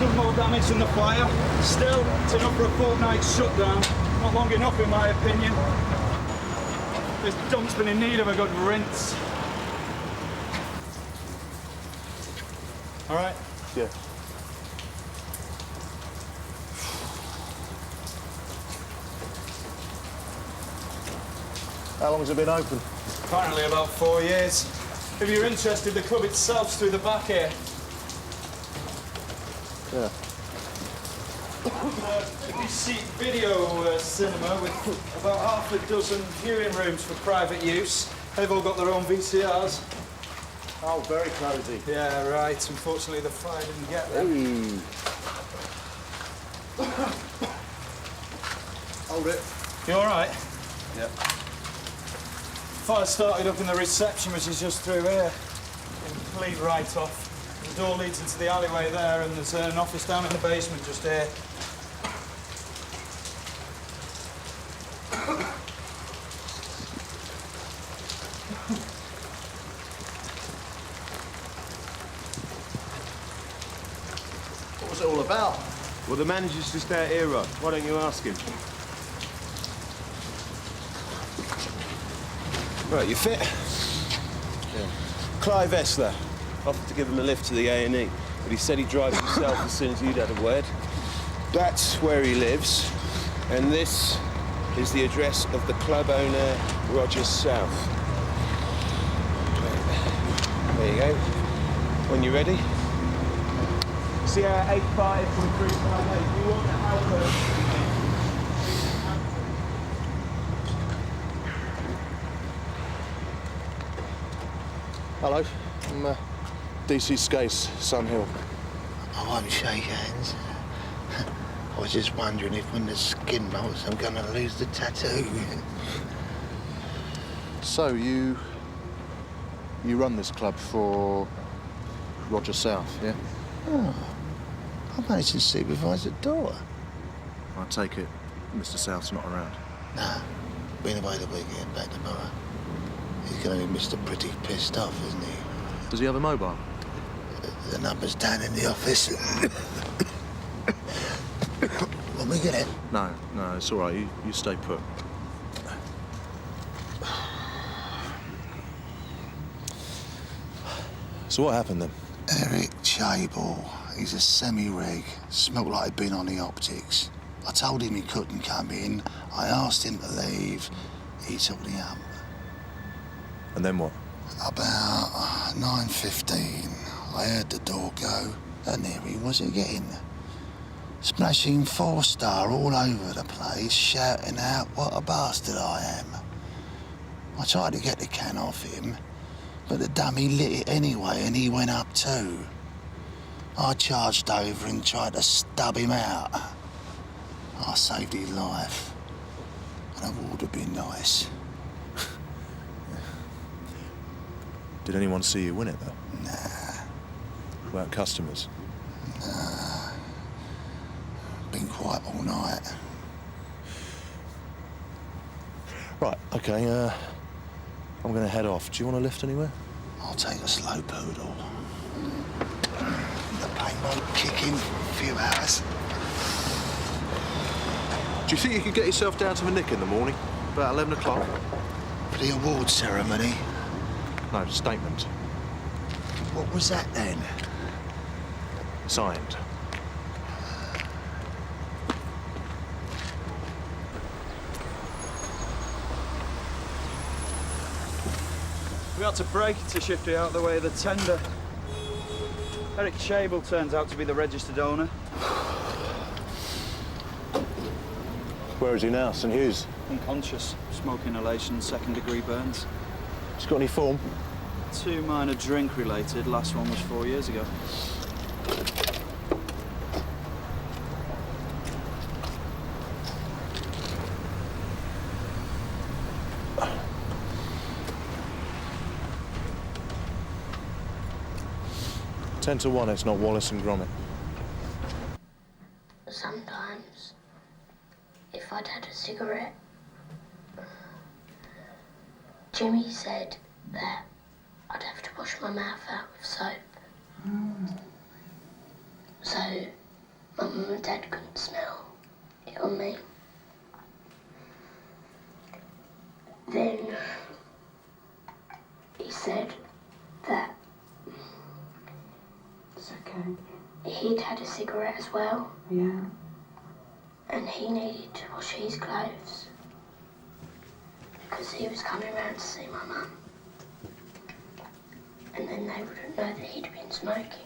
done more damage than the fire. Still, it's enough for a fortnight shutdown. Not long enough, in my opinion. This dump's been in need of a good rinse. All right? Yeah. How long has it been open? Apparently about 4 years. If you're interested, the club itself's through the back here. Yeah. A big-seat video cinema with about half a dozen viewing rooms for private use. They've all got their own VCRs. Oh, very cosy. Yeah, right. Unfortunately, the fire didn't get them. Ooh. Hold it. You all right? Yep. Fire started up in the reception, which is just through here. Complete write-off. The door leads into the alleyway there, and there's an office down in the basement just here. What was it all about? Well, the manager's just out here, Rod. Why don't you ask him? Right, you fit? Yeah. Clive Essler. Offered to give him a lift to the A&E, but he said he'd drive himself as soon as you'd had a word. That's where he lives, and this is the address of the club owner, Roger South. There you go. When you're ready. See how 85 from 358. You want to help her? Hello. I'm DC Skase, Sunhill. I won't shake hands. I was just wondering if when the skin molts I'm gonna lose the tattoo. So, you run this club for Roger South, yeah? Oh, I managed to supervise the daughter. I take it Mr. South's not around. Nah, been away the weekend, back tomorrow. He's gonna be Mr. Pretty pissed off, isn't he? Does he have a mobile? The number's down in the office. When we get it? No, it's all right. You stay put. So what happened then? Eric Chable. He's a semi-reg. Smelt like he'd been on the optics. I told him he couldn't come in. I asked him to leave. He took the hump. And then what? About 9:15, I heard the door go, and there he was again. Splashing 4-star all over the place, shouting out what a bastard I am. I tried to get the can off him, but the dummy lit it anyway, and he went up too. I charged over and tried to stub him out. I saved his life, and it would have been nice. Did anyone see you win it, though? Nah. About customers? Nah. Been quiet all night. Right, OK, I'm going to head off. Do you want to lift anywhere? I'll take a slow poodle. The pain won't kick in for a few hours. Do you think you could get yourself down to the Nick in the morning? About 11 o'clock? For the award ceremony? No, statement. What was that then? Signed. We had to break it to shift it out of the way of the tender. Eric Chable turns out to be the registered owner. Where is he now, St Hughes? Unconscious, smoke inhalation, second-degree burns. He's got any form? 2 minor drink-related. Last one was 4 years ago. Ten to 1, it's not Wallace and Gromit. Sometimes, if I'd had a cigarette, Jimmy said that I'd have to wash my mouth out with soap. So my mum and dad couldn't smell it on me. Then he said that It's okay. he'd had a cigarette as well, Yeah. and he needed to wash his clothes because he was coming round to see my mum. And then they wouldn't know that he'd been smoking.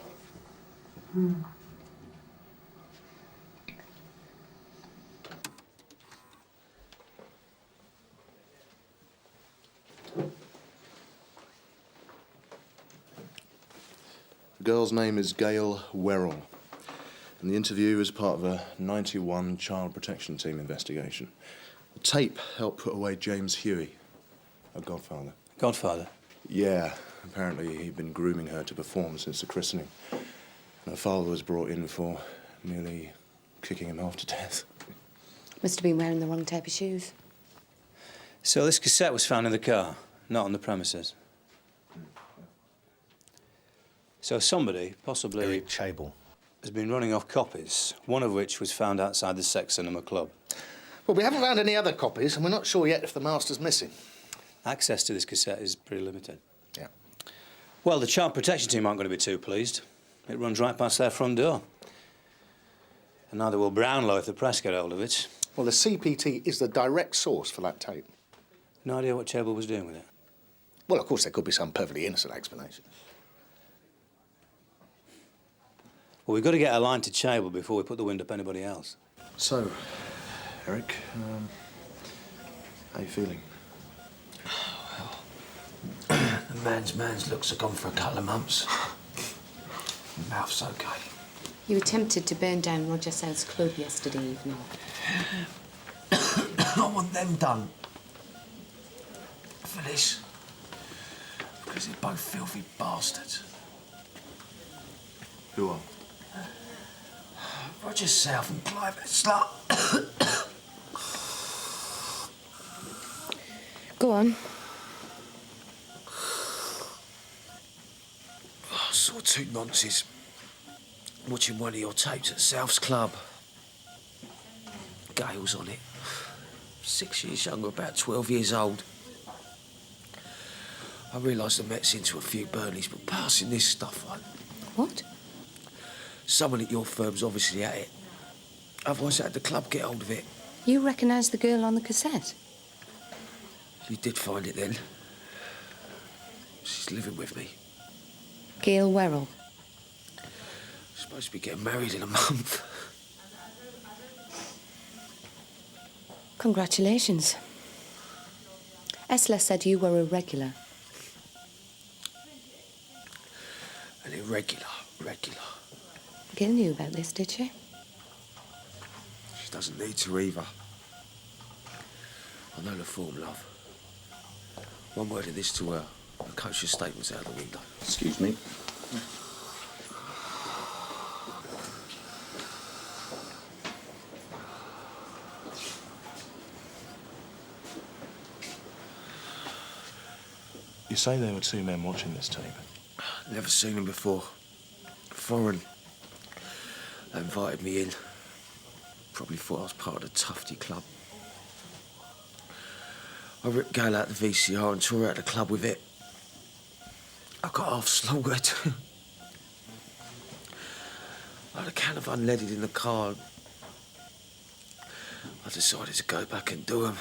The girl's name is Gail Werrell, and the interview is part of a 91 Child Protection Team investigation. The tape helped put away James Huey, her godfather. Godfather? Yeah, apparently he'd been grooming her to perform since the christening. And her father was brought in for nearly kicking him half to death. Must have been wearing the wrong type of shoes. So this cassette was found in the car, not on the premises. So somebody, possibly... Eric Chable. ...has been running off copies, one of which was found outside the Sex Cinema Club. Well, we haven't found any other copies, and we're not sure yet if the master's missing. Access to this cassette is pretty limited. Yeah. Well, the Child Protection Team aren't going to be too pleased. It runs right past their front door. And neither will Brownlow if the press get hold of it. Well, the CPT is the direct source for that tape. No idea what Chable was doing with it. Well, of course, there could be some perfectly innocent explanation. Well, we've got to get a line to Chable before we put the wind up anybody else. So, Eric, how you feeling? The man's looks have gone for a couple of months. Mouth's okay. You attempted to burn down Roger South's club yesterday evening. I want them done. For this. Because they're both filthy bastards. Who are? Roger South and Clive Slut. Go on. I saw two nonces watching one of your tapes at South's club. Gail's on it. 6 years younger, about 12 years old. I realised the Met's into a few burnies, but passing this stuff on. What? Someone at your firm's obviously at it. Otherwise, how did the club get hold of it? You recognise the girl on the cassette? You did find it then. She's living with me. Gail Werrell. She's supposed to be getting married in a month. Congratulations. Esler said you were a regular. An irregular. Gail knew about this, did she? She doesn't need to either. I know the form, love. One word of this to her, the coach's statement's out the window. Excuse me. You say there were two men watching this tape? Never seen him before. Foreign. They invited me in. Probably thought I was part of the Tufty Club. I ripped Gail out the VCR and tore her out of the club with it. I got half slaughtered. I had a can of unleaded in the car. I decided to go back and do them.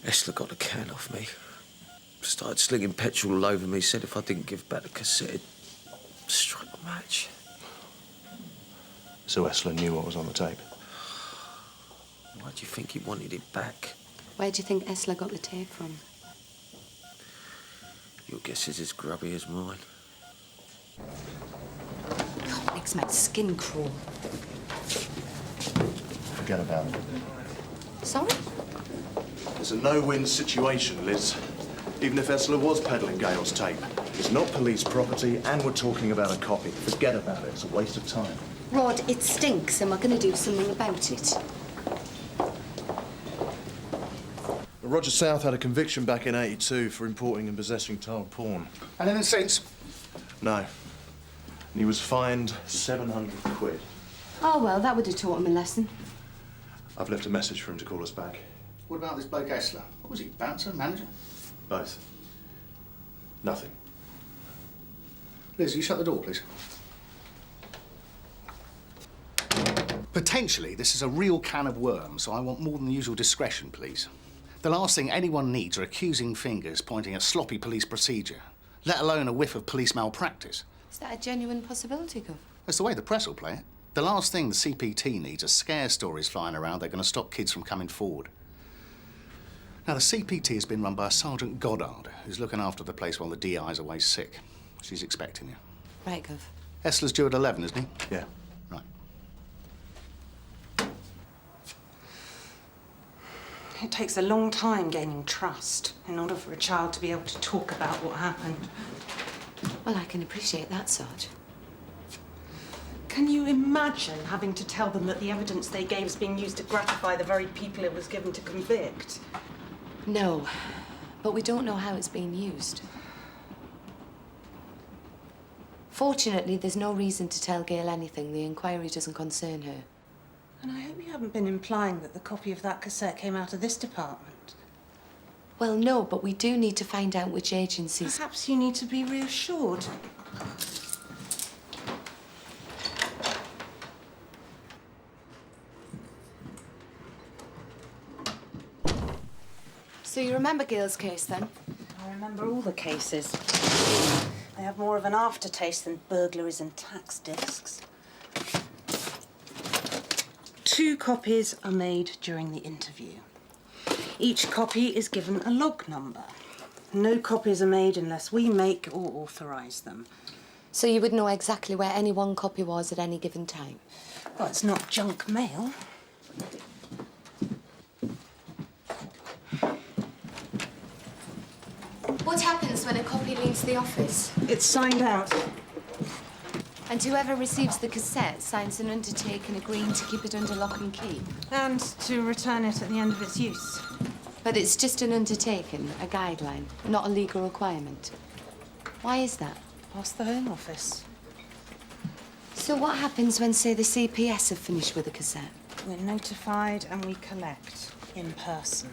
Esler got the can off me. Started slinging petrol all over me, said if I didn't give back the cassette, he'd strike a match. So Esler knew what was on the tape? Why do you think he wanted it back? Where do you think Esler got the tape from? Your guess is as grubby as mine. It makes my skin crawl. Forget about it. Sorry? It's a no-win situation, Liz. Even if Esler was peddling Gail's tape. It's not police property, and we're talking about a copy. Forget about it. It's a waste of time. Rod, it stinks, and we're going to do something about it. Roger South had a conviction back in '82 for importing and possessing child porn. Anything since? No. And he was fined 700 quid. Oh, well, that would have taught him a lesson. I've left a message for him to call us back. What about this bloke Essler? What was he, bouncer, manager? Both. Nothing. Liz, you shut the door, please. Potentially, this is a real can of worms, so I want more than the usual discretion, please. The last thing anyone needs are accusing fingers pointing at sloppy police procedure, let alone a whiff of police malpractice. Is that a genuine possibility, Gov? That's the way the press will play it. The last thing the CPT needs are scare stories flying around that are going to stop kids from coming forward. Now, the CPT has been run by a Sergeant Goddard, who's looking after the place while the DI's away sick. She's expecting you. Right, Gov. Essler's due at 11, isn't he? Yeah. Right. It takes a long time gaining trust in order for a child to be able to talk about what happened. Well, I can appreciate that, Sarge. Can you imagine having to tell them that the evidence they gave is being used to gratify the very people it was given to convict? No, but we don't know how it's being used. Fortunately, there's no reason to tell Gail anything. The inquiry doesn't concern her. And I hope you haven't been implying that the copy of that cassette came out of this department. Well, no, but we do need to find out which agencies... Perhaps you need to be reassured. So you remember Gail's case, then? I remember all the cases. They have more of an aftertaste than burglaries and tax discs. 2 copies are made during the interview. Each copy is given a log number. No copies are made unless we make or authorise them. So you would know exactly where any one copy was at any given time? Well, it's not junk mail. What happens when a copy leaves the office? It's signed out. And whoever receives the cassette signs an undertaking agreeing to keep it under lock and key? And to return it at the end of its use. But it's just an undertaking, a guideline, not a legal requirement. Why is that? Ask the Home Office. So what happens when, say, the CPS have finished with the cassette? We're notified and we collect in person.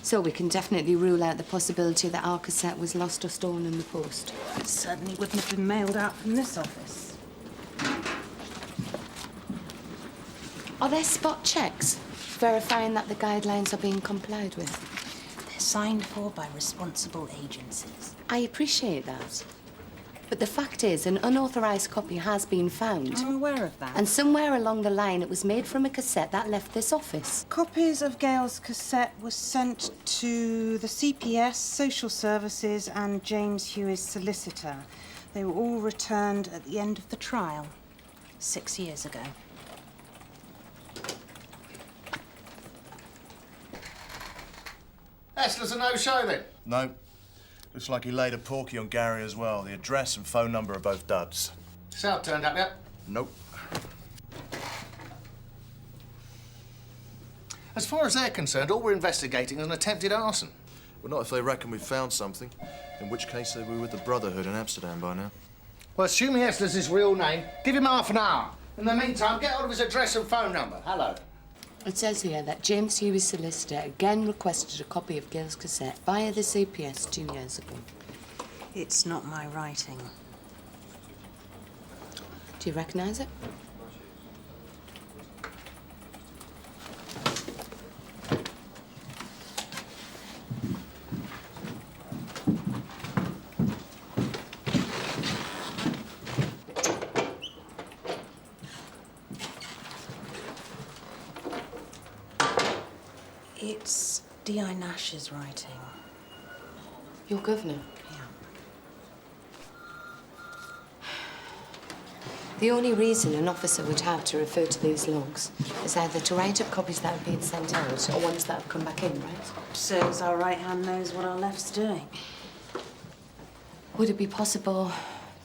So we can definitely rule out the possibility that our cassette was lost or stolen in the post. It certainly wouldn't have been mailed out from this office. Are there spot checks verifying that the guidelines are being complied with? They're signed for by responsible agencies. I appreciate that. But the fact is, an unauthorised copy has been found. I'm aware of that. And somewhere along the line, it was made from a cassette that left this office. Copies of Gail's cassette were sent to the CPS, Social Services, and James Huey's solicitor. They were all returned at the end of the trial, 6 years ago. Essler's a no-show, then? No. Looks like he laid a porky on Gary as well. The address and phone number are both duds. South turned up yet? Nope. As far as they're concerned, all we're investigating is an attempted arson. Well, not if they reckon we've found something. In which case they were with the Brotherhood in Amsterdam by now. Well, assuming Essler's his real name, give him half an hour. In the meantime, get hold of his address and phone number. Hello. It says here that James Huey's solicitor again requested a copy of Gail's cassette via the CPS 2 years ago. It's not my writing. Do you recognise it? It's D.I. Nash's writing. Your governor? Yeah. The only reason an officer would have to refer to these logs is either to write up copies that have been sent out or ones that have come back in, right? So as our right hand knows what our left's doing. Would it be possible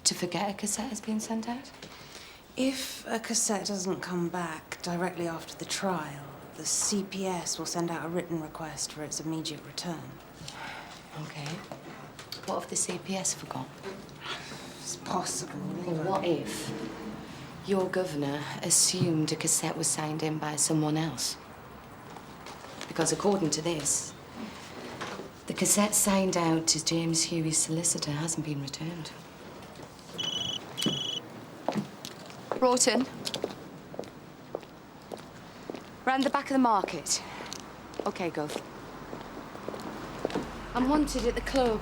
to forget a cassette has been sent out? If a cassette doesn't come back directly after the trial, the CPS will send out a written request for its immediate return. OK. What if the CPS forgot? It's possible. Well, what if your governor assumed a cassette was signed in by someone else? Because according to this, the cassette signed out to James Huey's solicitor hasn't been returned. Rawton. Round the back of the market. OK, go. I'm wanted at the club.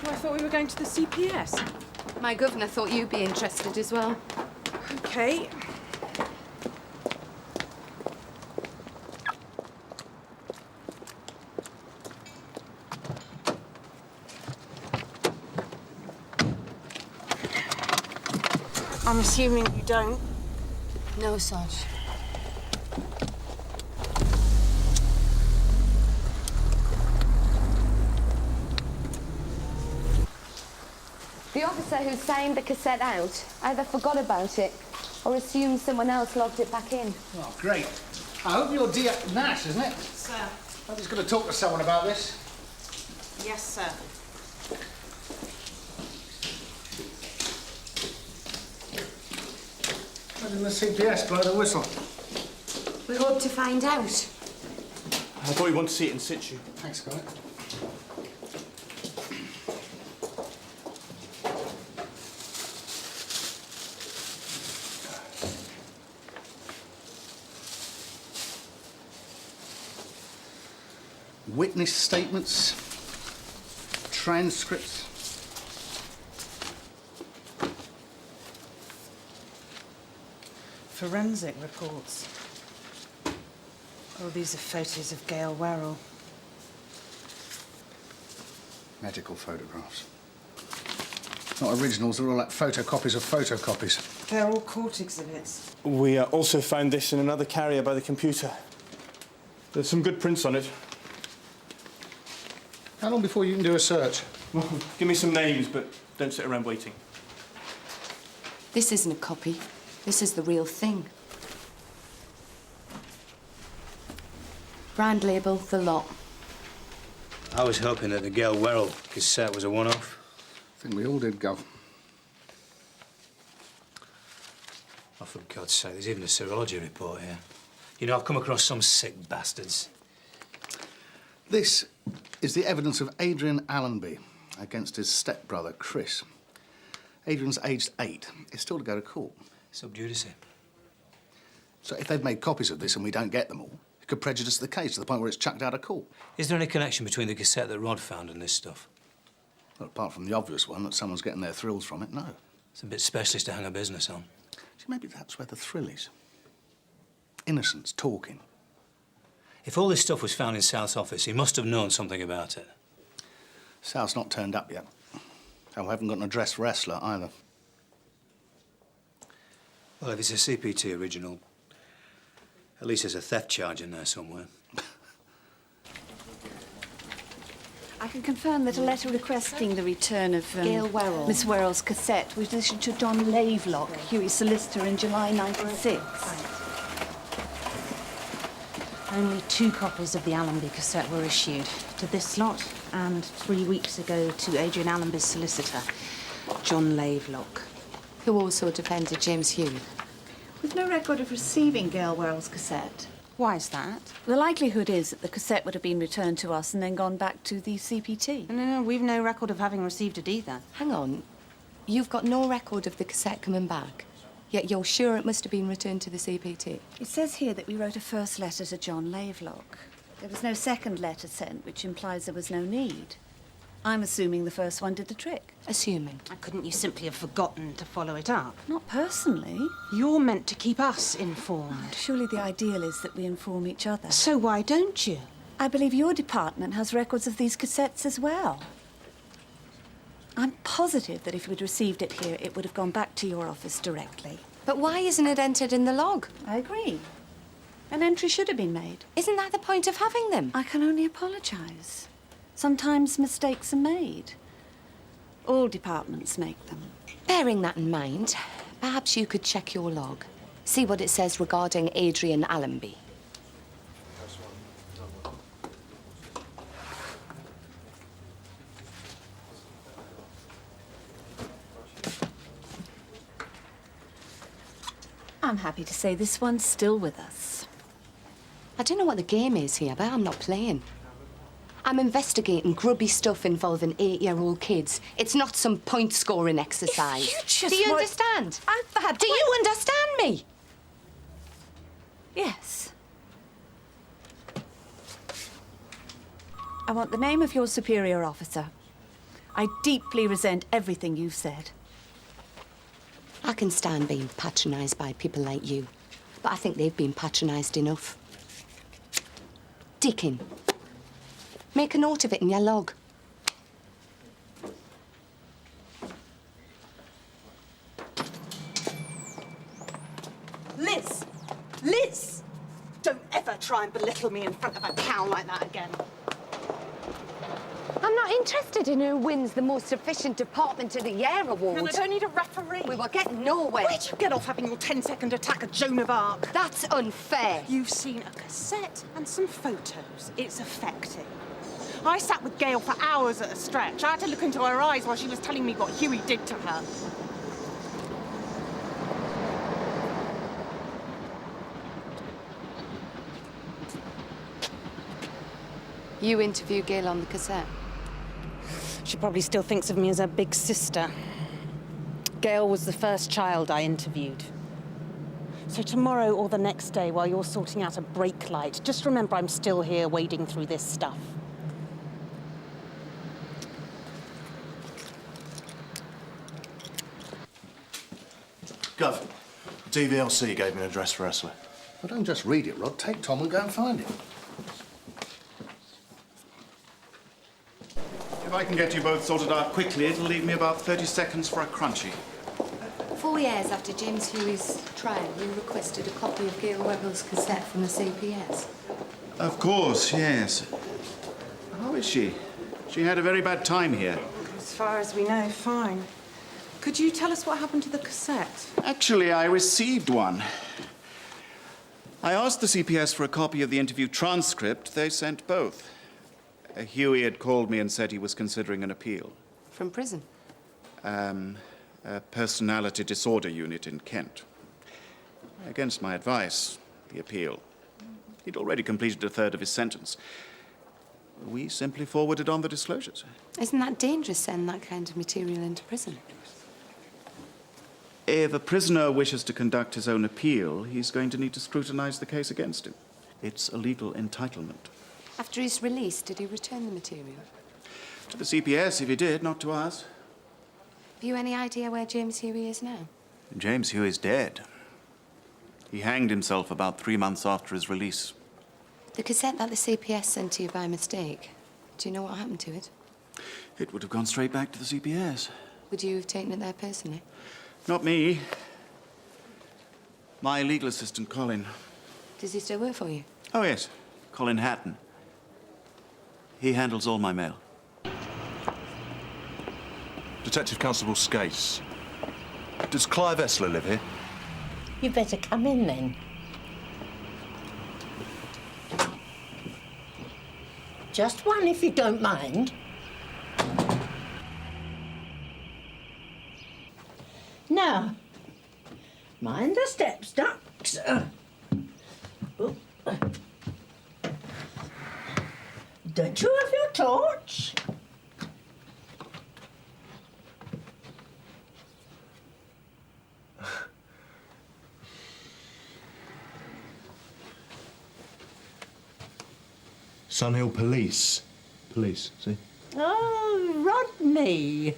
Oh, I thought we were going to the CPS. My governor thought you'd be interested as well. OK. I'm assuming you don't. No, Sarge. The officer who signed the cassette out either forgot about it or assumed someone else logged it back in. Oh, great. I hope you're dear Nash, isn't it? Sir. I'm just going to talk to someone about this. Yes, sir. Why didn't the CPS blow the whistle? We hope to find out. I thought you wanted to see it in situ. Thanks, Scott. Witness statements, transcripts. Forensic reports. Oh, these are photos of Gail Werrell. Medical photographs. Not originals, they're all like photocopies of photocopies. They're all court exhibits. We also found this in another carrier by the computer. There's some good prints on it. How long before you can do a search? Well, give me some names, but don't sit around waiting. This isn't a copy. This is the real thing. Brand label, the lot. I was hoping that the Gail Werrell cassette was a one-off. I think we all did, Gov. Oh, for God's sake, there's even a serology report here. You know, I've come across some sick bastards. This is the evidence of Adrian Allenby against his stepbrother, Chris. Adrian's aged 8. He's still to go to court. Sub judice. So if they've made copies of this and we don't get them all, it could prejudice the case to the point where it's chucked out of court. Is there any connection between the cassette that Rod found and this stuff? Well, apart from the obvious one, that someone's getting their thrills from it, no. It's a bit specialist to hang a business on. See, maybe that's where the thrill is. Innocence talking. If all this stuff was found in South's office, he must have known something about it. South's not turned up yet. And we haven't got an address for Essler either. Well, if it's a CPT original, at least there's a theft charge in there somewhere. I can confirm that a letter requesting the return of Gail Werrell. Miss Werrell's cassette was issued to John Lavelock, Huey's solicitor, in July '96. Only 2 copies of the Allenby cassette were issued, to this lot and 3 weeks ago to Adrian Allenby's solicitor, John Lavelock. Who also defended James Huey. With no record of receiving Gail Werrell's cassette. Why is that? The likelihood is that the cassette would have been returned to us and then gone back to the CPT. No, we've no record of having received it either. Hang on. You've got no record of the cassette coming back, yet you're sure it must have been returned to the CPT? It says here that we wrote a first letter to John Lavelock. There was no second letter sent, which implies there was no need. I'm assuming the first one did the trick. Assuming. Couldn't you simply have forgotten to follow it up? Not personally. You're meant to keep us informed. Surely the ideal is that we inform each other. So why don't you? I believe your department has records of these cassettes as well. I'm positive that if we'd received it here, it would have gone back to your office directly. But why isn't it entered in the log? I agree. An entry should have been made. Isn't that the point of having them? I can only apologise. Sometimes mistakes are made. All departments make them. Bearing that in mind, perhaps you could check your log. See what it says regarding Adrian Allenby. I'm happy to say this one's still with us. I don't know what the game is here, but I'm not playing. I'm investigating grubby stuff involving 8-year-old kids. It's not some point-scoring exercise. Do you understand? Do you understand me? Yes. I want the name of your superior officer. I deeply resent everything you've said. I can stand being patronised by people like you, but I think they've been patronised enough. Dickin. Make a note of it in your log. Liz! Liz! Don't ever try and belittle me in front of a cow like that again. I'm not interested in who wins the most efficient department of the year award. And I don't need a referee. We were getting nowhere. Where'd you get off having your 10-second attack at Joan of Arc? That's unfair. You've seen a cassette and some photos. It's affecting. I sat with Gail for hours at a stretch. I had to look into her eyes while she was telling me what Huey did to her. You interviewed Gail on the cassette. She probably still thinks of me as her big sister. Gail was the first child I interviewed. So tomorrow or the next day, while you're sorting out a brake light, just remember I'm still here wading through this stuff. Gov, DVLC gave me an address for Essler. Well, don't just read it, Rod. Take Tom and go and find him. If I can get you both sorted out quickly, it'll leave me about 30 seconds for a crunchy. 4 years after James Huey's trial, you requested a copy of Gail Werrell's cassette from the CPS. Of course, yes. How is she? She had a very bad time here. As far as we know, fine. Could you tell us what happened to the cassette? Actually, I received one. I asked the CPS for a copy of the interview transcript. They sent both. Huey had called me and said he was considering an appeal. From prison? A personality disorder unit in Kent. Against my advice, the appeal. He'd already completed a third of his sentence. We simply forwarded on the disclosures. Isn't that dangerous, sending that kind of material into prison? If a prisoner wishes to conduct his own appeal, he's going to need to scrutinize the case against him. It's a legal entitlement. After his release, did he return the material? To the CPS, if he did, not to us. Have you any idea where James Huey is now? James Huey's dead. He hanged himself about 3 months after his release. The cassette that the CPS sent to you by mistake, do you know what happened to it? It would have gone straight back to the CPS. Would you have taken it there personally? Not me. My legal assistant, Colin. Does he still work for you? Oh, yes. Colin Hatton. He handles all my mail. Detective Constable Skase. Does Clive Essler live here? You better come in then. Just one, if you don't mind. Now, mind the steps, ducks. Don't you have your torch? Sunhill Police. Police, see? Oh, Rodney.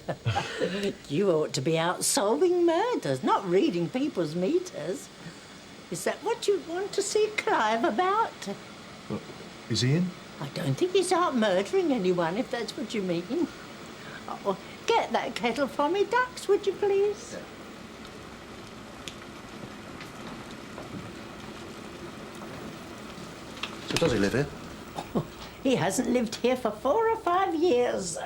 You ought to be out solving murders, not reading people's meters. Is that what you want to see Clive about? What, is he in? I don't think he's out murdering anyone, if that's what you mean. Oh, get that kettle for me, ducks, would you please? So does he live here? He hasn't lived here for 4 or 5 years.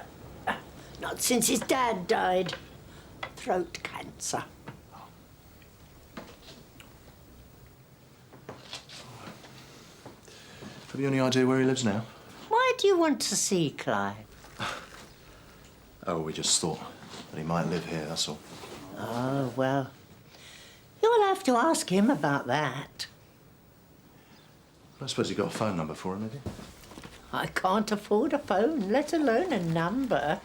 Not since his dad died. Throat cancer. Have you any idea where he lives now? Why do you want to see Clive? Oh, we just thought that he might live here, that's all. Oh, well, You'll have to ask him about that. I suppose you got a phone number for him, have you? I can't afford a phone, let alone a number.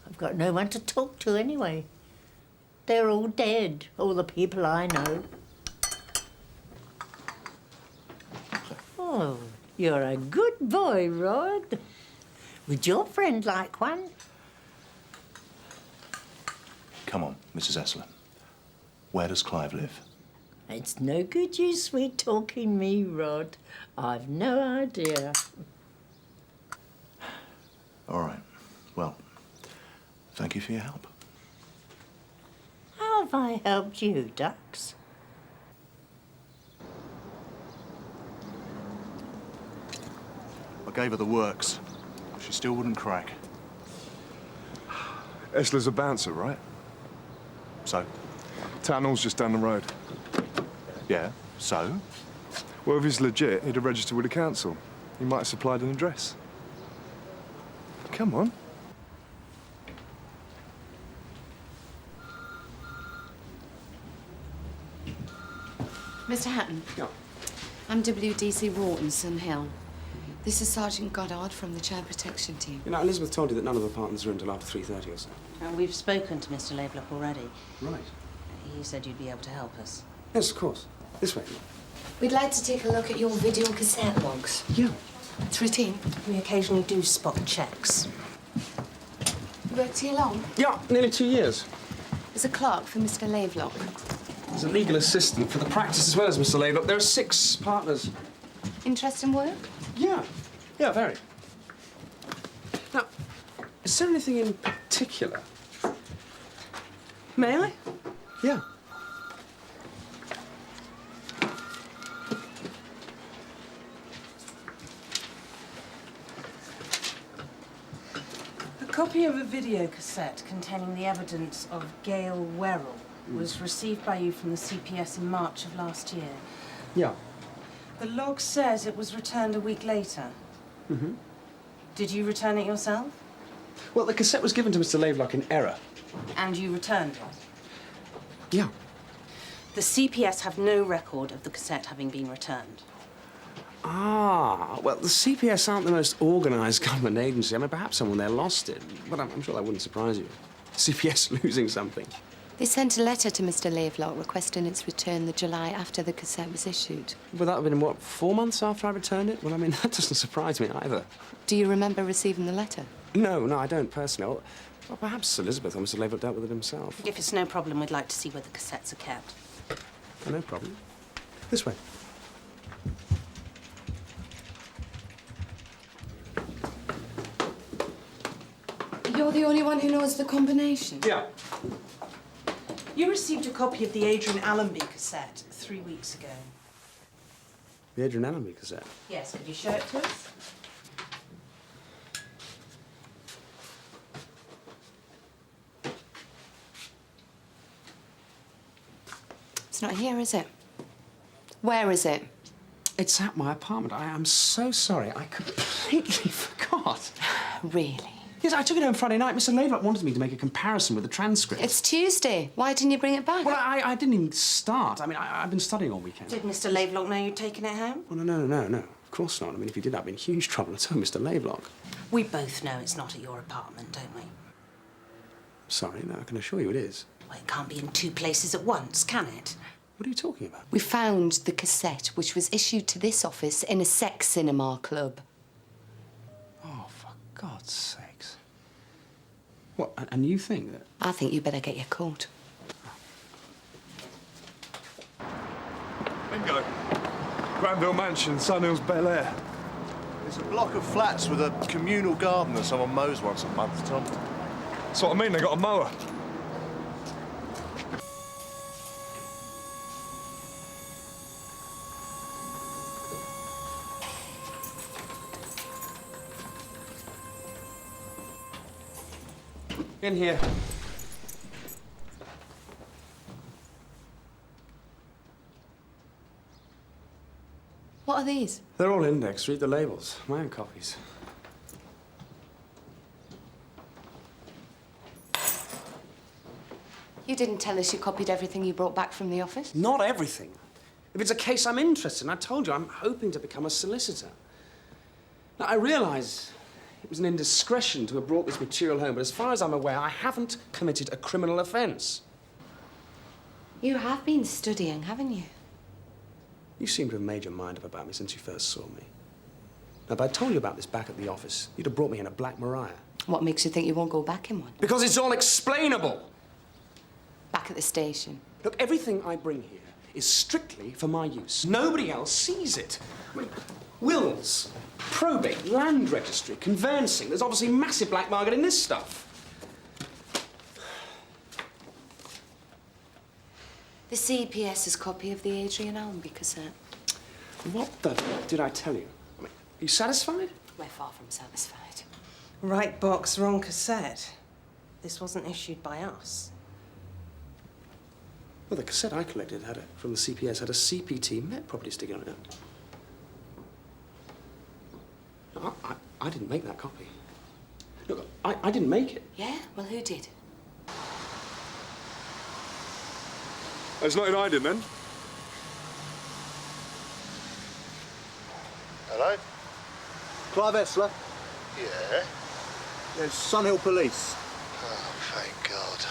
I've got no one to talk to anyway. They're all dead, all the people I know. Oh, you're a good boy, Rod. Would your friend like one? Come on, Mrs. Esler. Where does Clive live? It's no good you sweet-talking me, Rod. I've no idea. All right. Well, thank you for your help. How have I helped you, Ducks? I gave her the works. She still wouldn't crack. Esler's a bouncer, right? So? Town hall's just down the road. Yeah, so? Well, if he's legit, he'd have registered with the council. He might have supplied an address. Come on. Mr. Hatton. Yeah. I'm WDC Rawton, Sun Hill. This is Sergeant Goddard from the Child Protection Team. You know, Elizabeth told you that none of the partners are in until after 3:30 or so. We've spoken to Mr. Lavelock already. Right. He said you'd be able to help us. Yes, of course. This way. We'd like to take a look at your video cassette logs. Yeah. It's routine. We occasionally do spot checks. You worked here long? Yeah, nearly 2 years. As a clerk for Mr. Lavelock. As a legal assistant for the practice as well as Mr. Lavelock. There are 6 partners. Interesting work? Yeah. Yeah, very. Now, is there anything in particular? May I? Yeah. A copy of a video cassette containing the evidence of Gail Werrell was received by you from the CPS in March of last year. Yeah. The log says it was returned a week later. Mm-hmm. Did you return it yourself? Well, the cassette was given to Mr. Lavelock in error. And you returned it? Yeah. The CPS have no record of the cassette having been returned. Ah, well, the CPS aren't the most organised government agency. I mean, perhaps someone there lost it, but I'm sure that wouldn't surprise you. CPS losing something. They sent a letter to Mr. Lavelock requesting its return the July after the cassette was issued. Well, that would have been, what, 4 months after I returned it? Well, I mean, that doesn't surprise me either. Do you remember receiving the letter? No, I don't personally. Well, perhaps Elizabeth or Mr. Lavelock dealt with it himself. If it's no problem, we'd like to see where the cassettes are kept. Oh, no problem. This way. You're the only one who knows the combination? Yeah. You received a copy of the Adrian Allenby cassette 3 weeks ago. The Adrian Allenby cassette? Yes, could you show it to us? It's not here, is it? Where is it? It's at my apartment. I am so sorry. I completely forgot. Really? Yes, I took it home Friday night. Mr. Lavelock wanted me to make a comparison with the transcript. It's Tuesday. Why didn't you bring it back? Well, I didn't even start. I mean, I've been studying all weekend. Did Mr. Lavelock know you'd taken it home? Oh, no. Of course not. I mean, if he did, I'd be in huge trouble. So, Mr. Lavelock. We both know it's not at your apartment, don't we? Sorry, no, I can assure you it is. Well, it can't be in 2 places at once, can it? What are you talking about? We found the cassette, which was issued to this office in a sex cinema club. Oh, for God's sakes. What, and you think that... I think you better get your coat. Bingo. Granville Mansion, Sun Hills, Bel Air. It's a block of flats with a communal garden that someone mows once a month, Tom. That's what I mean, they got a mower. In here. What are these? They're all indexed. Read the labels. My own copies. You didn't tell us you copied everything you brought back from the office? Not everything. If it's a case I'm interested in, I told you I'm hoping to become a solicitor. Now, I realise it was an indiscretion to have brought this material home, but as far as I'm aware, I haven't committed a criminal offence. You have been studying, haven't you? You seem to have made your mind up about me since you first saw me. Now, if I'd told you about this back at the office, you'd have brought me in a Black Mariah. What makes you think you won't go back in one? Because it's all explainable. Back at the station. Look, everything I bring here is strictly for my use. Nobody else sees it. I mean, wills, probate, land registry, conveyancing. There's obviously massive black market in this stuff. The CPS's copy of the Adrian Allenby cassette. What the did I tell you? I mean, are you satisfied? We're far from satisfied. Right box, wrong cassette. This wasn't issued by us. Well, the cassette I collected from the CPS had a CPT Met property sticker on it. No, I didn't make that copy. Look, I didn't make it. Yeah? Well, who did? It's not in hiding, then? Hello? Clive Essler? Yeah? There's Sunhill Police. Oh, thank God.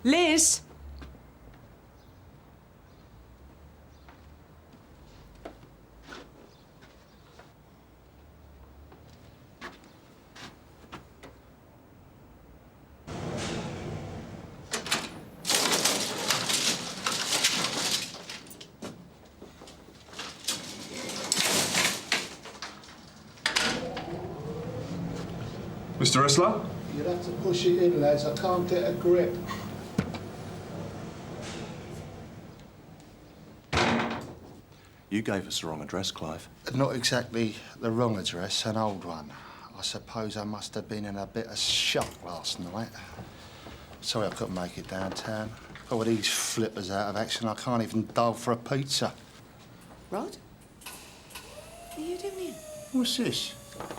Liz! Mr. Essler? You'll have to push it in, lads. I can't get a grip. You gave us the wrong address, Clive. Not exactly the wrong address, an old one. I suppose I must have been in a bit of shock last night. Sorry I couldn't make it downtown. Got all these flippers out of action, I can't even dial for a pizza. Rod? What are you doing here? What's this?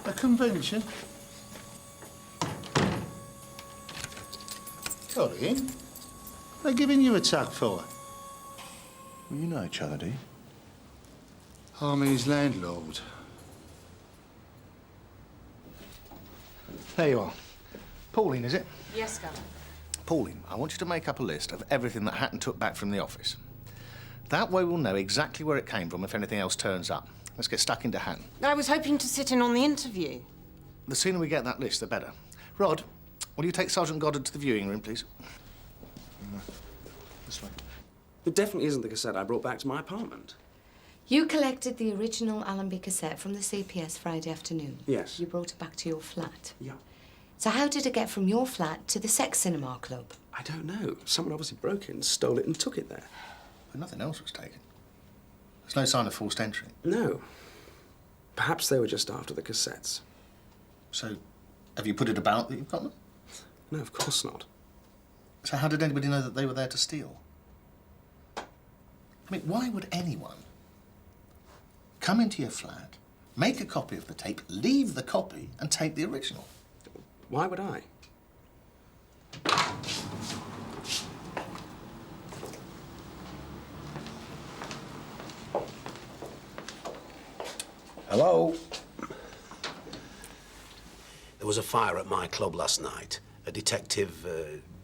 A convention? Got in. What are they giving you a tug for? Well, you know each other, do you? I'm his landlord. There you are. Pauline, is it? Yes, Governor. Pauline, I want you to make up a list of everything that Hatton took back from the office. That way we'll know exactly where it came from if anything else turns up. Let's get stuck into Hatton. I was hoping to sit in on the interview. The sooner we get that list, the better. Rod, will you take Sergeant Goddard to the viewing room, please? This way. It definitely isn't the cassette I brought back to my apartment. You collected the original Allenby cassette from the CPS Friday afternoon. Yes. You brought it back to your flat. Yeah. So how did it get from your flat to the Sex Cinema Club? I don't know. Someone obviously broke in, stole it and took it there. But nothing else was taken. There's no sign of forced entry. No. Perhaps they were just after the cassettes. So, have you put it about that you've got them? No, of course not. So how did anybody know that they were there to steal? I mean, why would anyone come into your flat, make a copy of the tape, leave the copy, and take the original? Why would I? Hello? There was a fire at my club last night. A detective,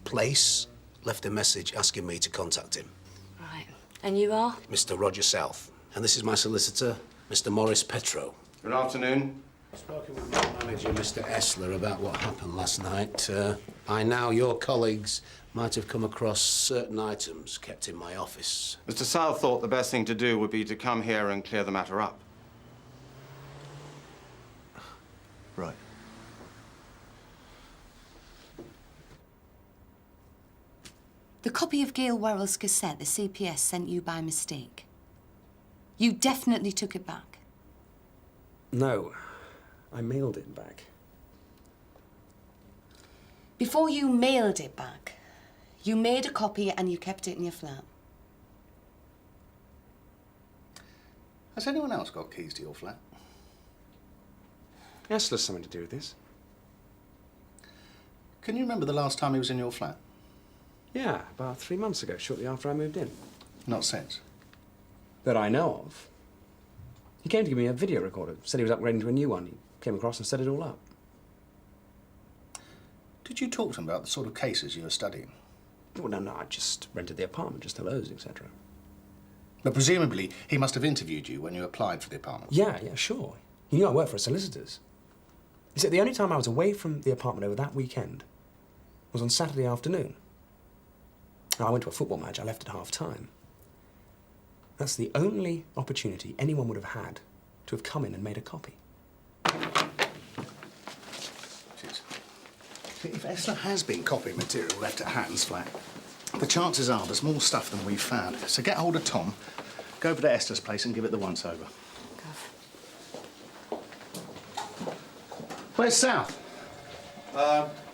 Place, left a message asking me to contact him. Right. And you are? Mr. Roger South. And this is my solicitor, Mr. Morris Petro. Good afternoon. I've spoken with my manager, Mr. Essler, about what happened last night. By now, your colleagues might have come across certain items kept in my office. Mr. South thought the best thing to do would be to come here and clear the matter up. Right. The copy of Gail Werrell's cassette the CPS sent you by mistake. You definitely took it back. No. I mailed it back. Before you mailed it back, You made a copy and you kept it in your flat. Has anyone else got keys to your flat? Essler's something to do with this. Can you remember the last time he was in your flat? Yeah, about 3 months ago, shortly after I moved in. Not since. That I know of. He came to give me a video recorder, said he was upgrading to a new one. He came across and set it all up. Did you talk to him about the sort of cases you were studying? Well, no, I just rented the apartment, just hellos, etc. But presumably, he must have interviewed you when you applied for the apartment. Yeah, sure. He knew I worked for a solicitor's. You see, the only time I was away from the apartment over that weekend was on Saturday afternoon. Now, I went to a football match. I left at half-time. That's the only opportunity anyone would have had to have come in and made a copy. Jeez. If Essler has been copying material left at Hatton's flat, the chances are there's more stuff than we've found. So get hold of Tom, go over to Essler's place and give it the once-over. Where's South?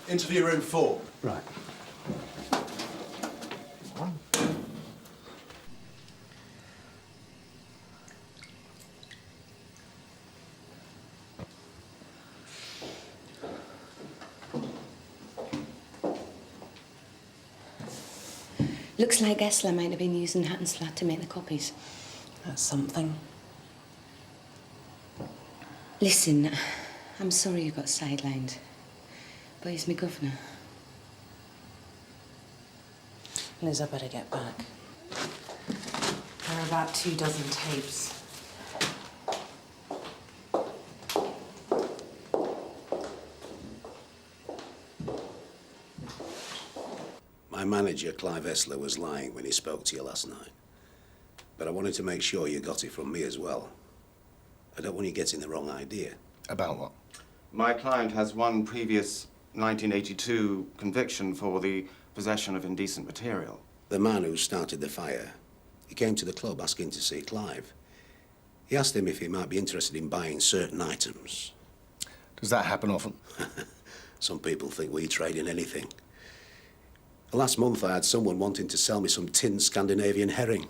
Interview room 4. Right. Looks like Essler might have been using Hatton's flat to make the copies. That's something. Listen, I'm sorry you got sidelined, but he's my governor. Liz, I better get back. There are about 24 tapes. My manager, Clive Essler, was lying when he spoke to you last night. But I wanted to make sure you got it from me as well. I don't want you getting the wrong idea. About what? My client has one previous 1982 conviction for the possession of indecent material. The man who started the fire, he came to the club asking to see Clive. He asked him if he might be interested in buying certain items. Does that happen often? Some people think we trade in anything. Last month I had someone wanting to sell me some tinned Scandinavian herring.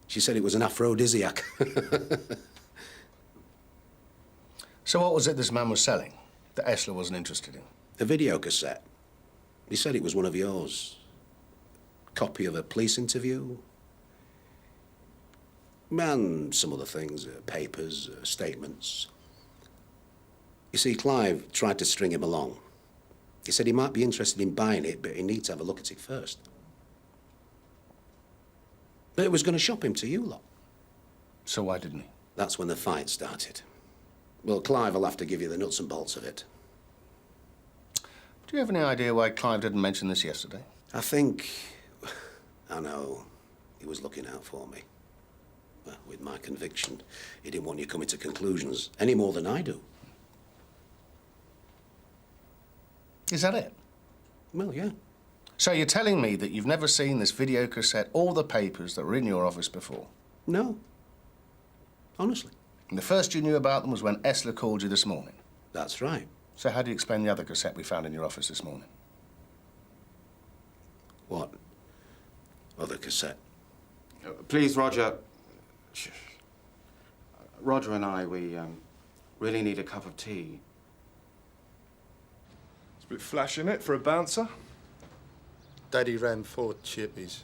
She said it was an aphrodisiac. So what was it this man was selling that Essler wasn't interested in? A video cassette. He said it was one of yours. Copy of a police interview. And some other things, papers, statements. You see, Clive tried to string him along. He said he might be interested in buying it, but he needs to have a look at it first. But it was going to shop him to you lot. So why didn't he? That's when the fight started. Well, Clive will have to give you the nuts and bolts of it. Do you have any idea why Clive didn't mention this yesterday? I think... I know. He was looking out for me. Well, with my conviction, he didn't want you coming to conclusions any more than I do. Is that it? Well, yeah. So you're telling me that you've never seen this video cassette or the papers that were in your office before? No. Honestly. And the first you knew about them was when Essler called you this morning? That's right. So how do you explain the other cassette we found in your office this morning? What? Other cassette? Please, Roger. Shh. Roger and I, we really need a cup of tea. It's a bit flash in it for a bouncer. Daddy ran 4 chippies.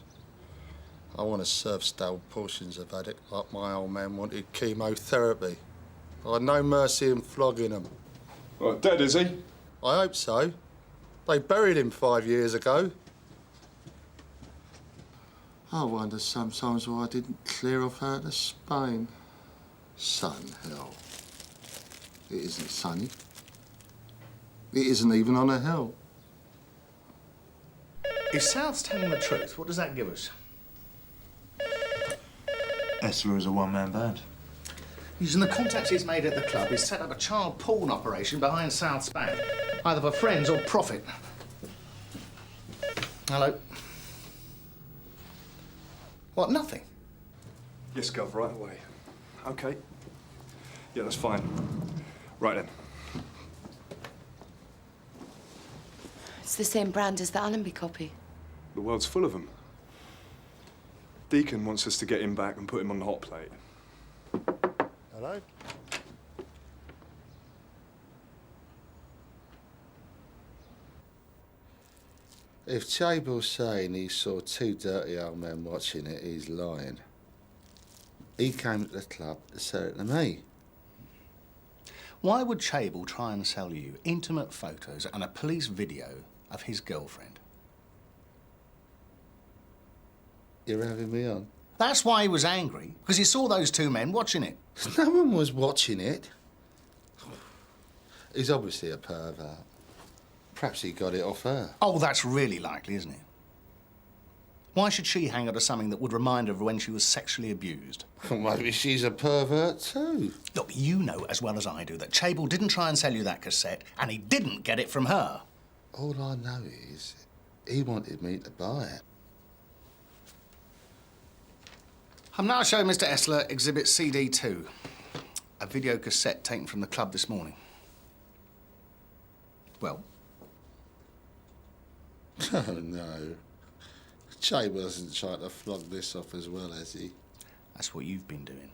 I want to serve stale portions of it, like my old man wanted chemotherapy. I had no mercy in flogging them. Well, dead, is he? I hope so. They buried him 5 years ago. I wonder sometimes why I didn't clear off out of Spain. Sun, hell. It isn't sunny. It isn't even on a hill. If South's telling the truth, what does that give us? Essler is a one-man band. Using the contacts he's made at the club, he's set up a child porn operation behind South's back, either for friends or profit. Hello? What, nothing? Yes, Gov, right away. OK. Yeah, that's fine. Right then. It's It's the same brand as the Allenby copy. The world's full of them. Deacon wants us to get him back and put him on the hot plate. Hello? If Chable's saying he saw two dirty old men watching it, he's lying. He came to the club to sell it to me. Why would Chable try and sell you intimate photos and a police video of his girlfriend? You're having me on? That's why he was angry, because he saw those two men watching it. No one was watching it. He's obviously a pervert. Perhaps he got it off her. Oh, that's really likely, isn't it? Why should she hang on to something that would remind her of when she was sexually abused? Well, maybe she's a pervert too. Look, you know as well as I do that Chable didn't try and sell you that cassette, and he didn't get it from her. All I know is he wanted me to buy it. I'm now showing Mr. Essler Exhibit CD2, a video cassette taken from the club this morning. Well? Oh, no. Chable hasn't tried to flog this off as well, has he? That's what you've been doing.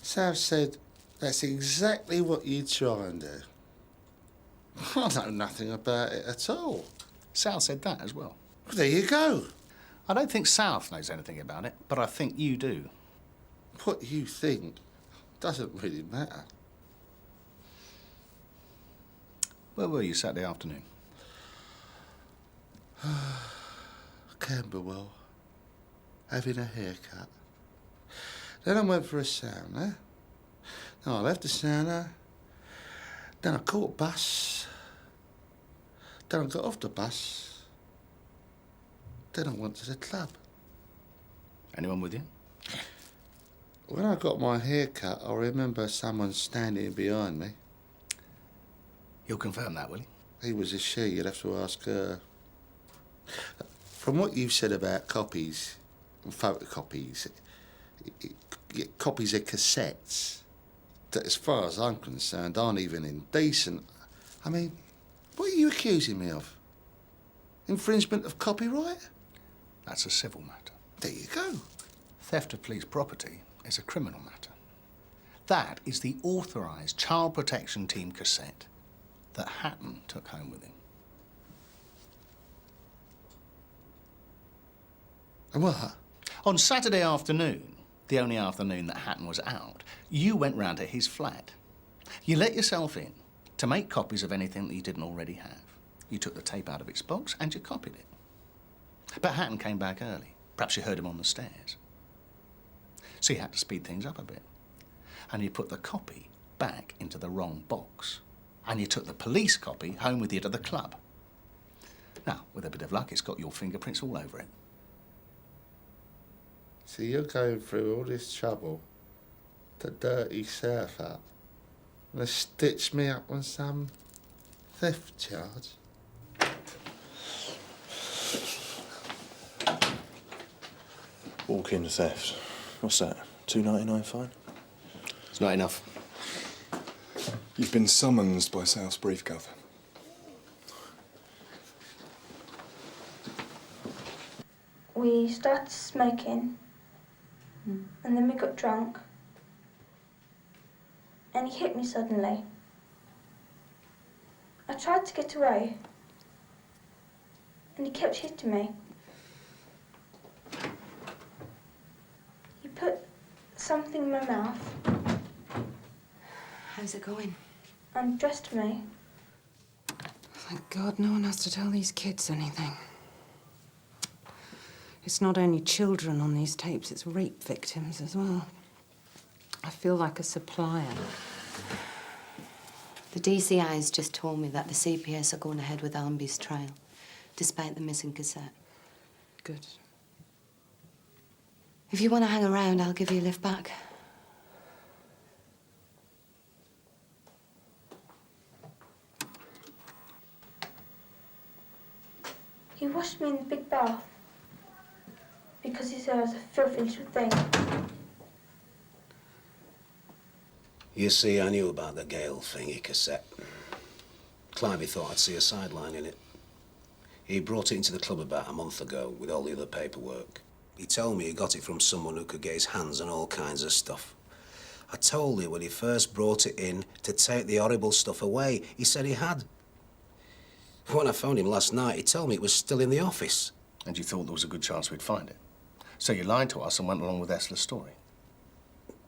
Sav said that's exactly what you try and do. I know nothing about it at all. Sal said that as well. Well, there you go. I don't think South knows anything about it, but I think you do. What you think doesn't really matter. Where were you Saturday afternoon? Camberwell, having a haircut. Then I went for a sauna. Then I left the sauna. Then I caught a bus. Then I got off the bus. Then I went to the club. Anyone with you? When I got my hair cut, I remember someone standing behind me. You'll confirm that, will you? He was a she, you'd have to ask her. From what you've said about copies and photocopies, copies of cassettes, that as far as I'm concerned aren't even indecent. I mean, what are you accusing me of? Infringement of copyright? That's a civil matter. There you go. Theft of police property is a criminal matter. That is the authorised child protection team cassette that Hatton took home with him. And what? On Saturday afternoon, the only afternoon that Hatton was out, you went round to his flat. You let yourself in to make copies of anything that you didn't already have. You took the tape out of its box and you copied it. But Hatton came back early. Perhaps you heard him on the stairs. So you had to speed things up a bit. And you put the copy back into the wrong box. And you took the police copy home with you to the club. Now, with a bit of luck, it's got your fingerprints all over it. So you're going through all this trouble to dirty South up and to stitch me up on some theft charge? Walk-in theft. What's that? $2.99 fine? It's not enough. You've been summoned by South's brief, Gov. We started smoking, and then we got drunk, and he hit me suddenly. I tried to get away, and he kept hitting me. He put something in my mouth. How's it going? Undressed me. Thank God no one has to tell these kids anything. It's not only children on these tapes, it's rape victims as well. I feel like a supplier. The DCI's just told me that the CPS are going ahead with Allenby's trial, despite the missing cassette. Good. If you want to hang around, I'll give you a lift back. He washed me in the big bath because he said I was a filthy little thing. You see, I knew about the Gale thingy cassette. Clivey thought I'd see a sideline in it. He brought it into the club about a month ago with all the other paperwork. He told me he got it from someone who could get his hands on all kinds of stuff. I told him when he first brought it in to take the horrible stuff away. He said he had. When I phoned him last night, he told me it was still in the office. And you thought there was a good chance we'd find it? So you lied to us and went along with Esler's story?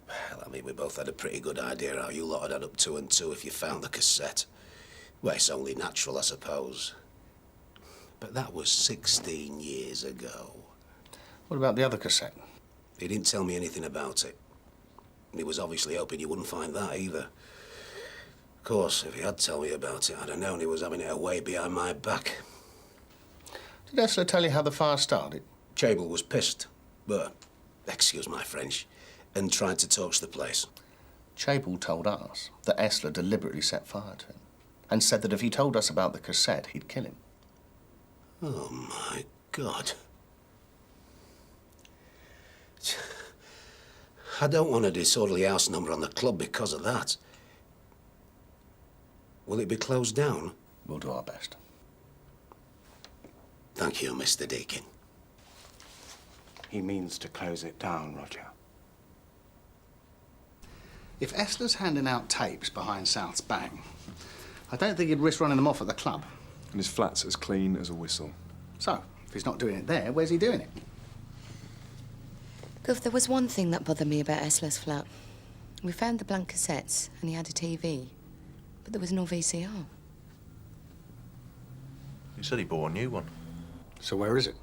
Well, I mean, we both had a pretty good idea how you lot had add up 2 and 2 if you found the cassette. Well, it's only natural, I suppose. But that was 16 years ago. What about the other cassette? He didn't tell me anything about it. And he was obviously hoping you wouldn't find that either. Of course, if he had told me about it, I'd have known he was having it away behind my back. Did Esler tell you how the fire started? Chable was pissed, but, excuse my French, and tried to torch the place. Chable told us that Esler deliberately set fire to him and said that if he told us about the cassette, he'd kill him. Oh, my God. I don't want a disorderly house number on the club because of that. Will it be closed down? We'll do our best. Thank you, Mr. Deacon. He means to close it down, Roger. If Esler's handing out tapes behind South's back, I don't think he'd risk running them off at the club. And his flat's as clean as a whistle. So, if he's not doing it there, where's he doing it? Gov, there was one thing that bothered me about Esler's flat. We found the blank cassettes and he had a TV, but there was no VCR. He said he bought a new one. So where is it?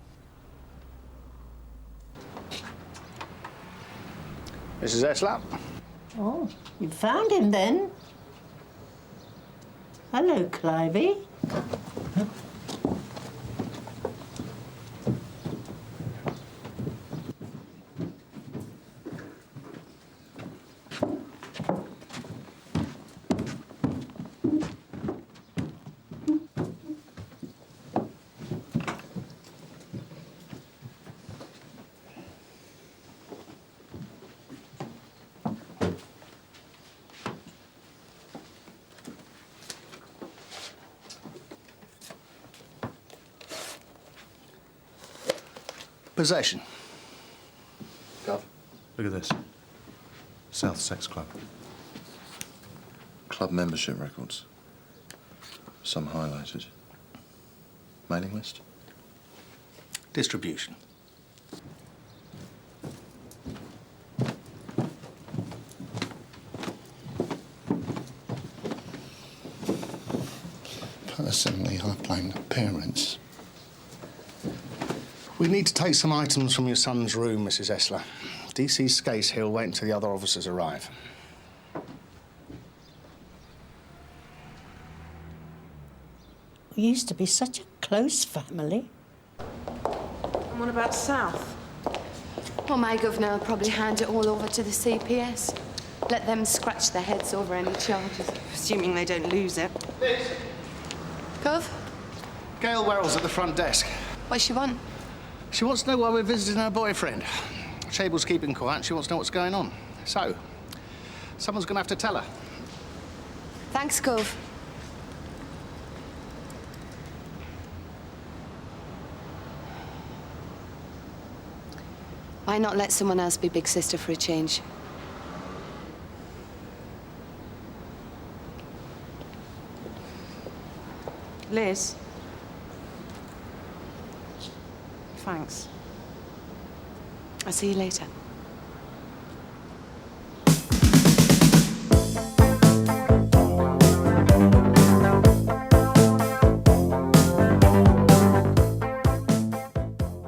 Mrs. Esler? Oh, you found him then? Hello, Clivey. Possession. Gov. Look at this. South Sex Club. Club membership records. Some highlighted. Mailing list. Distribution. Personally, I blame the parents. We need to take some items from your son's room, Mrs. Esler. DC Scase here will wait until the other officers arrive. We used to be such a close family. And what about South? Well, my governor will probably hand it all over to the CPS. Let them scratch their heads over any charges. Assuming they don't lose it. Gov? Gail Werrell's at the front desk. What she want? She wants to know why we're visiting her boyfriend. Chable's keeping quiet. She wants to know what's going on. So, someone's going to have to tell her. Thanks, Gov. Why not let someone else be big sister for a change? Liz? Thanks. I'll see you later.